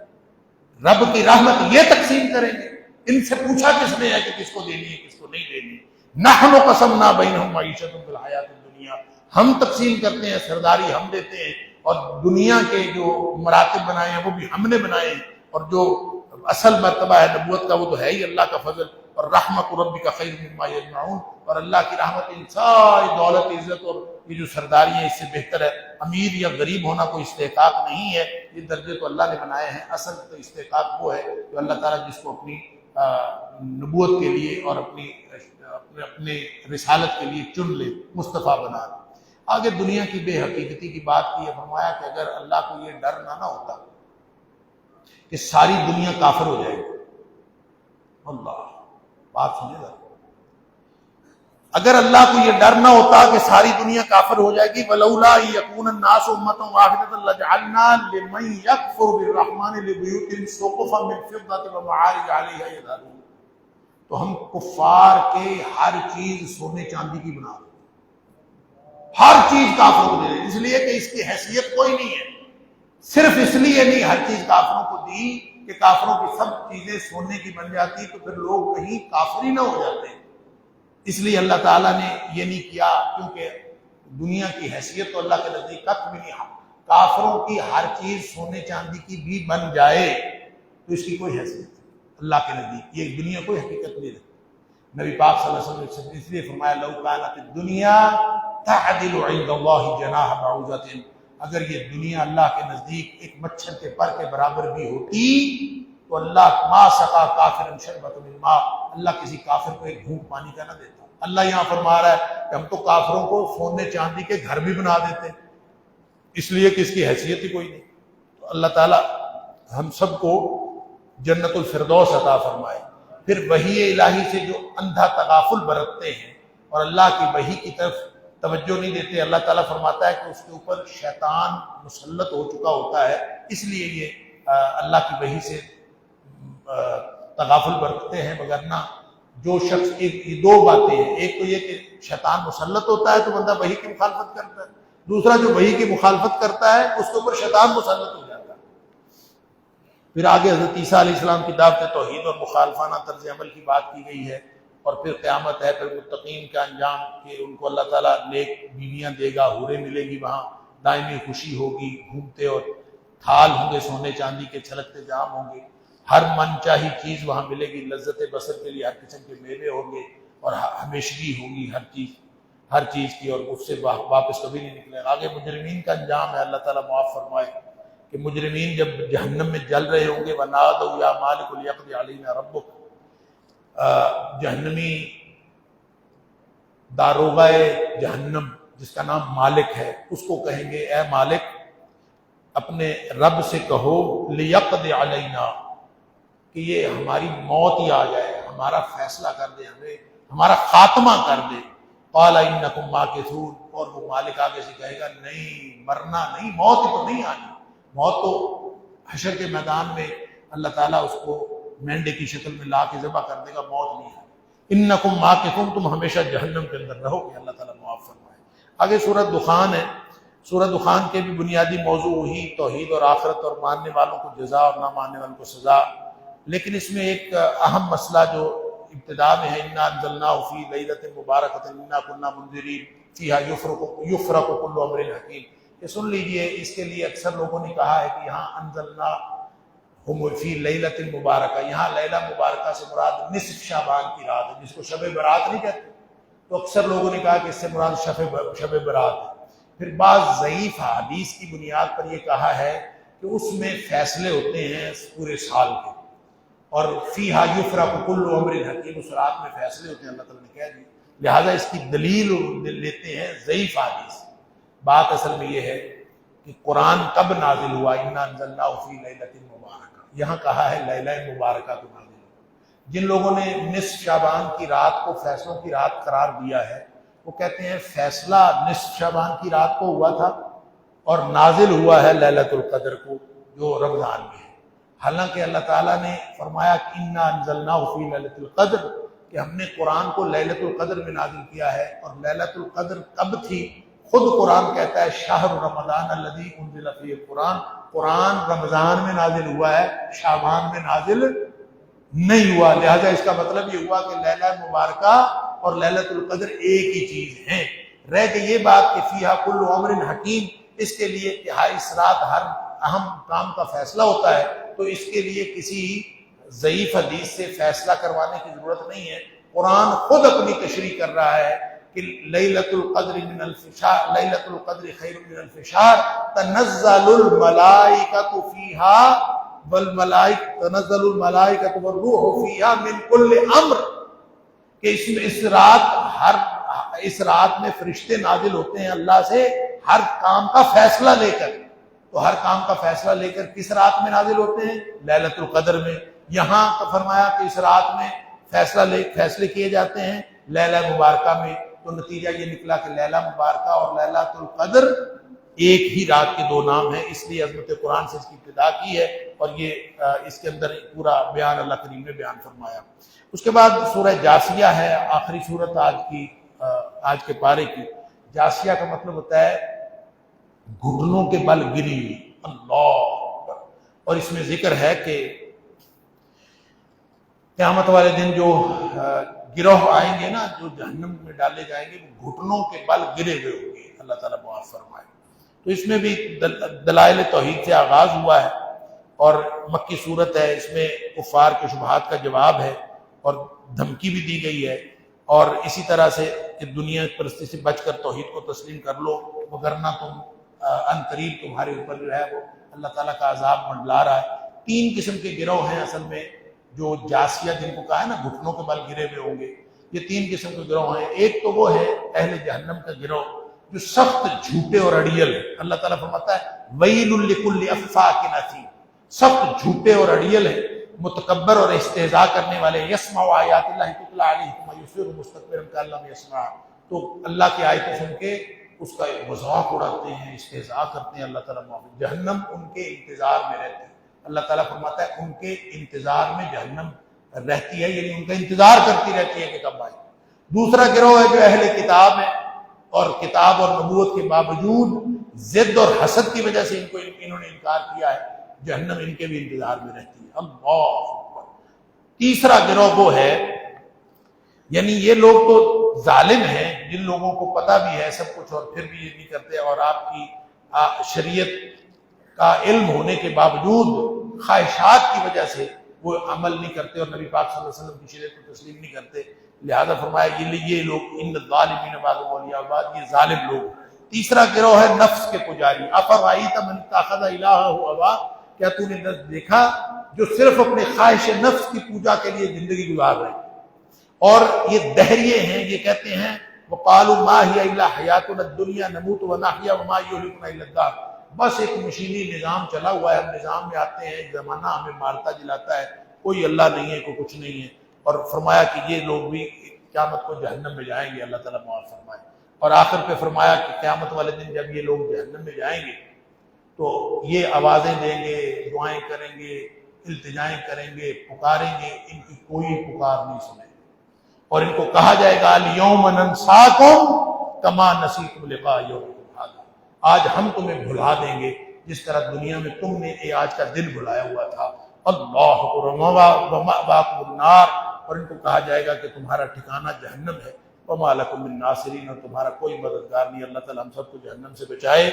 رب کی رحمت یہ تقسیم کریں گے. ان سے پوچھا کس نے ہے کہ کس کو دینی ہے کس کو نہیں دینی؟ نحن قسمنا بینہم معیشتہم فی الحیاۃ الدنیا، ہم تقسیم کرتے ہیں، سرداری ہم دیتے ہیں، اور دنیا کے جو مراتب بنائے ہیں وہ بھی ہم نے بنائے ہیں، اور جو اصل مرتبہ ہے نبوت کا وہ تو ہے ہی اللہ کا فضل. اور رحمت ربک خیر مما یجمعون، اور اللہ کی رحمت ان ساری دولت عزت اور یہ جو سرداری ہے اس سے بہتر ہے. امیر یا غریب ہونا کوئی استحقاق نہیں ہے، یہ درجے تو اللہ نے بنائے ہیں. اصل تو استحقاق وہ ہے جو اللہ تعالیٰ جس کو اپنی نبوت کے لیے اور اپنے رسالت کے لیے چن لے، مصطفیٰ بنا لے. آگے دنیا کی بے حقیقتی کی بات کی ہے. فرمایا کہ اگر اللہ کو یہ ڈر نہ ہوتا کہ ساری دنیا کافر ہو جائے گی، اللہ بات سمجھے گا، اگر اللہ کو یہ ڈر نہ ہوتا کہ ساری دنیا کافر ہو جائے گی، وَلَوْلَا يَكُونَ النَّاسُ أُمَّةً وَاحِدَةً لَجَعَلْنَا لِمَن يَكْفُرُ بِالرَّحْمَنِ لِبُيُوتِهِمْ سُقُفًا مِّن فِضَّةٍ وَمَعَارِجَ عَلَيْهَا يَظْهَرُونَ، تو ہم کفار کے ہر چیز سونے چاندی کی بنا دیں، ہر چیز کافروں کو دے دیں، اس لیے کہ اس کی حیثیت کوئی نہیں ہے. صرف اس لیے نہیں ہر چیز کافروں کو دی کہ کافروں کی سب چیزیں سونے کی بن جاتی تو پھر لوگ کہیں کافر ہی نہ ہو جاتے. اس لیے اللہ تعالیٰ نے یہ نہیں کیا، کیونکہ دنیا کی حیثیت تو اللہ کے نزدیک کچھ بھی نہیں. کافروں کی ہر چیز سونے چاندی کی بھی بن جائے تو اس کی کوئی حیثیت اللہ کے نزدیک یہ دنیا کوئی حقیقت نہیں رکھتی. نبی پاک صلی اللہ علیہ وسلم نے اس لیے فرمایا لو کانت الدنیا تعدل عند اللہ جناح بعوضۃ، اگر یہ دنیا اللہ کے نزدیک ایک مچھر کے پر کے برابر بھی ہوتی تو اللہ ما سقا کافرا شربۃ من ماء، اللہ کسی کافر کو ایک گھونٹ پانی کا نہ دیتا. اللہ یہاں فرما رہا ہے کہ ہم تو کافروں کو سونے چاندی کے گھر بھی بنا دیتے ہیں، اس لیے کہ اس کی حیثیت ہی کوئی نہیں. تو اللہ تعالیٰ ہم سب کو جنت الفردوس عطا فرمائے. پھر وحی الہی سے جو اندھا تغافل برتتے ہیں اور اللہ کی وحی کی طرف توجہ نہیں دیتے، اللہ تعالیٰ فرماتا ہے کہ اس کے اوپر شیطان مسلط ہو چکا ہوتا ہے، اس لیے یہ اللہ کی وحی سے تغافل برتتے ہیں. وگرنہ جو شخص یہ دو باتیں ہیں، ایک تو یہ کہ شیطان مسلط ہوتا ہے تو بندہ وحی کی مخالفت کرتا ہے، دوسرا جو وحی کی مخالفت کرتا ہے اس کے اوپر شیطان مسلط ہو جاتا ہے. پھر آگے حضرت عیسیٰ علیہ السلام کی دعوت توحید اور مخالفانہ طرز عمل کی بات کی گئی ہے، اور پھر قیامت ہے، پھر متقین کا انجام کہ ان کو اللہ تعالیٰ نیک بیویاں دے گا، حوریں ملے گی، وہاں دائمی خوشی ہوگی، گھومتے اور تھال ہوں گے سونے چاندی کے چھلکتے جام ہوں گے، ہر من چاہی چیز وہاں ملے گی، لذت بصر کے لیے ہر قسم کے میوے ہوں گے، اور ہمیشگی ہوگی ہر چیز کی، اور اس سے واپس کبھی نہیں نکلے گا. آگے مجرمین کا انجام ہے، اللہ تعالیٰ معاف فرمائے کہ مجرمین جب جہنم میں جل رہے ہوں گے وَنَادَوْا يَا مَالِكُ لِيَقْضِ عَلَيْنَا رَبُّكَ، جہنمی داروغہ جہنم جس کا نام مالک ہے اس کو کہیں گے اے مالک اپنے رب سے کہو لیقض علینا کہ یہ ہماری موت ہی آ جائے، ہمارا فیصلہ کر دے، ہمیں ہمارا خاتمہ کر دے. قال انکم ماکثون، اور وہ مالک آگے سے کہے گا نہیں، مرنا نہیں، موت تو نہیں آنی، موت تو حشر کے میدان میں اللہ تعالیٰ اس کو مینڈے کی شکل میں لا کے ذبح کر دے گا، موت نہیں آنی۔ انکم ماکثون، تم ہمیشہ جہنم کے اندر رہو گے، اللہ تعالیٰ معاف فرمائے۔ آگے سورۃ دخان ہے، سورۃ دخان کے بھی بنیادی موضوع وہی توحید اور آخرت اور ماننے والوں کو جزا اور نہ ماننے والوں کو سزا، لیکن اس میں ایک اہم مسئلہ جو ابتدا میں ہے، انا انزلناہ فی لیلۃ مبارکۃ انا کنا منذرین فیہا یفرق کل امر حکیم۔ یہ سن لیجئے، اس کے لیے اکثر لوگوں نے کہا ہے کہ یہاں انزلناہ فی لیلۃ مبارکہ، یہاں لیلہ مبارکہ سے مراد نصف شعبان کی رات ہے، جس کو شب برات نہیں کہتے، تو اکثر لوگوں نے کہا کہ اس سے مراد شب برات ہے۔ پھر بعض ضعیف حدیث کی بنیاد پر یہ کہا ہے کہ اس میں فیصلے ہوتے ہیں پورے سال کے، اور فیہا یفرق کل امر حکیم، اس رات میں فیصلے ہوتے ہیں، اللہ تعالیٰ نے کہہ دی، لہٰذا اس کی دلیل لیتے ہیں ضعیف حدیث۔ بات اصل میں یہ ہے کہ قرآن کب نازل ہوا، انا انزلناہ فی لیلۃ مبارکہ، یہاں کہا ہے لیلہ مبارکہ کو نازل ہوا۔ جن لوگوں نے نصف شعبان کی رات کو فیصلوں کی رات قرار دیا ہے، وہ کہتے ہیں فیصلہ نصف شعبان کی رات کو ہوا تھا اور نازل ہوا ہے لیلۃ القدر کو جو رمضان میں ہے، حالانکہ اللہ تعالیٰ نے فرمایا کہ انا انزلناہ فی لیلۃ القدر، کہ ہم نے قرآن کو لیلۃ القدر میں نازل کیا ہے، اور لیلۃ القدر کب تھی؟ خود قرآن کہتا ہے شہر رمضان الذی انزل فیہ القرآن، قرآن رمضان میں نازل ہوا ہے، شعبان میں نازل نہیں ہوا، لہذا اس کا مطلب یہ ہوا کہ لیلہ مبارکہ اور لیلۃ القدر ایک ہی چیز ہیں۔ رہ گئی یہ بات کہ فیہا کل امر حکیم، اس کے لیے کہ اس رات ہر اہم کام کا فیصلہ ہوتا ہے، تو اس کے لیے کسی ضعیف حدیث سے فیصلہ کروانے کی ضرورت نہیں ہے، قرآن خود اپنی تشریح کر رہا ہے کہ لیلۃ القدر من الف شہر، لیلۃ القدر خیر من الف شہر، تنزل الملائکۃ فیہا تنزل الملائکۃ والروح فیہا من کل امر، کہ اس رات میں فرشتے نازل ہوتے ہیں اللہ سے ہر کام کا فیصلہ لے کر، تو ہر کام کا فیصلہ لے کر کس رات میں نازل ہوتے ہیں؟ لیلۃ القدر میں۔ یہاں فرمایا کہ اس رات میں فیصلے کیے جاتے ہیں لیلہ مبارکہ میں، تو نتیجہ یہ نکلا کہ لیلہ مبارکہ اور لیلۃ القدر ایک ہی رات کے دو نام ہیں، اس لیے عظمت قرآن سے اس کی ابتدا کی ہے، اور یہ اس کے اندر پورا بیان اللہ کریم نے بیان فرمایا۔ اس کے بعد سورہ جاسیہ ہے، آخری سورت آج کے پارے کی۔ جاسیہ کا مطلب ہوتا ہے گھٹنوں کے بل گری ہوئی، اللہ، اور اس میں ذکر ہے کہ قیامت والے دن جو گروہ آئیں گے نا، جو جہنم میں ڈالے جائیں گے، وہ گھٹنوں کے بل گرے ہوئے ہوں گے، اللہ تعالیٰ معاف فرمائے۔ تو اس میں بھی دلائل توحید سے آغاز ہوا ہے، اور مکی صورت ہے، اس میں کفار کے شبہات کا جواب ہے اور دھمکی بھی دی گئی ہے، اور اسی طرح سے کہ دنیا پرستی سے بچ کر توحید کو تسلیم کر لو، وگرنہ تم عنقریب تمہارے اوپر جو ہے وہ اللہ تعالیٰ کا عذاب منڈلا رہا ہے۔ 3 قسم کے گروہ ہیں اصل میں، جو جاسیہ جن کو کہا ہے نا گھٹنوں کے بل گرے ہوئے ہوں گے، یہ 3 قسم کے گروہ ہیں۔ ایک تو وہ ہے اہل جہنم کا گروہ جو سخت جھوٹے اور اڑیل ہے، اللہ تعالیٰ فرماتا ہے ویل لکل افاک اثیم، سخت جھوٹے اور اڑیل ہے، متکبر اور استہزاء کرنے والے، یسمع آیات اللہ تتلی علیہ ثم یصر مستکبرا کأن لم یسمعها، تو اللہ کی آیتیں سن کے اس کا مذاق اڑاتے ہیں، استہزاء کرتے ہیں، اللہ تعالیٰ معاف۔ جہنم ان کے انتظار میں رہتی ہے، اللہ تعالیٰ فرماتا ہے ان کے انتظار میں جہنم رہتی ہے، یعنی ان کا انتظار کرتی رہتی ہے کہ کب آئے۔ دوسرا گروہ ہے جو اہل کتاب ہے، اور کتاب اور نبوت کے باوجود ضد اور حسد کی وجہ سے انہوں نے انکار کیا ہے، جہنم ان کے بھی انتظار میں رہتی ہے، اللہ اکبر۔ تیسرا گروہ وہ ہے، یعنی یہ لوگ تو ظالم ہیں جن لوگوں کو پتہ بھی ہے سب کچھ اور پھر بھی یہ نہیں کرتے، اور آپ کی شریعت کا علم ہونے کے باوجود خواہشات کی وجہ سے وہ عمل نہیں کرتے اور نبی پاک صلی اللہ علیہ وسلم کی شریعت کو تسلیم نہیں کرتے، لہذا فرمایا یہ لوگ ان الظالمین بعضهم اولیاء بعض، یہ ظالم لوگ۔ تیسرا گروہ ہے نفس کے پجاری، افرأیت من اتخذ الہہ ہوا، کیا تو نے دیکھا جو صرف اپنے خواہش نفس کی پوجا کے لیے زندگی گزار رہے ہیں، اور یہ دہریے ہیں، یہ کہتے ہیں وقالوا ما هی الا حیاتنا الدنیا نموت ونحیا وما یہلکنا الا الدہر، بس ایک مشینی نظام چلا ہوا ہے، ہم نظام میں آتے ہیں، ایک زمانہ ہمیں مارتا جلاتا ہے، کوئی اللہ نہیں ہے، کوئی کچھ نہیں ہے۔ اور فرمایا کہ یہ لوگ بھی قیامت کو جہنم میں جائیں گے، اللہ تعالیٰ معاف فرمائے۔ اور آخر پہ فرمایا کہ قیامت والے دن جب یہ لوگ جہنم میں جائیں گے تو یہ آوازیں دیں گے، دعائیں کریں گے، التجائیں کریں گے، پکاریں گے، ان کی کوئی پکار نہیں سنے گی۔ اور ان کو کہا جائے گا الیوم ننساکم کما نسیتم لقاء یومکم ھذا، آج ہم تمہیں بھلا دیں گے جس طرح دنیا میں تم نے یہ آج کا دن بھلایا ہوا تھا۔ اللہ ومأواکم النار، اور ان کو کہا جائے گا کہ تمہارا ٹھکانہ جہنم ہے۔ وما لکم من ناصرین، اور تمہارا کوئی مددگار نہیں۔ اللہ تعالیٰ ہم سب کو جہنم سے بچائے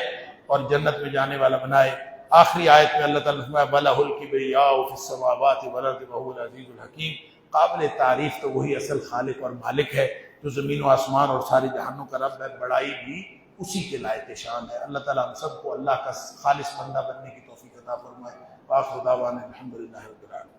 اور جنت میں جانے والا بنائے۔ آخری آیت میں اللہ تعالیٰ نے فرمایا وَلَهُ الْكِبْرِيَاءُ فِي السَّمَاوَاتِ وَالْأَرْضِ وَهُوَ الْعَزِيزُ الْحَكِيمُ۔ قابل تعریف تو وہی اصل خالق اور مالک ہے جو زمین و آسمان اور ساری جہانوں کا رب ہے، بڑائی بھی اسی کے لائق شان ہے۔ اللہ تعالیٰ ہم سب کو اللہ کا خالص بندہ بننے کی توفیق عطا فرمائے۔ وآخر دعوانا الحمدللہ رب العالمین۔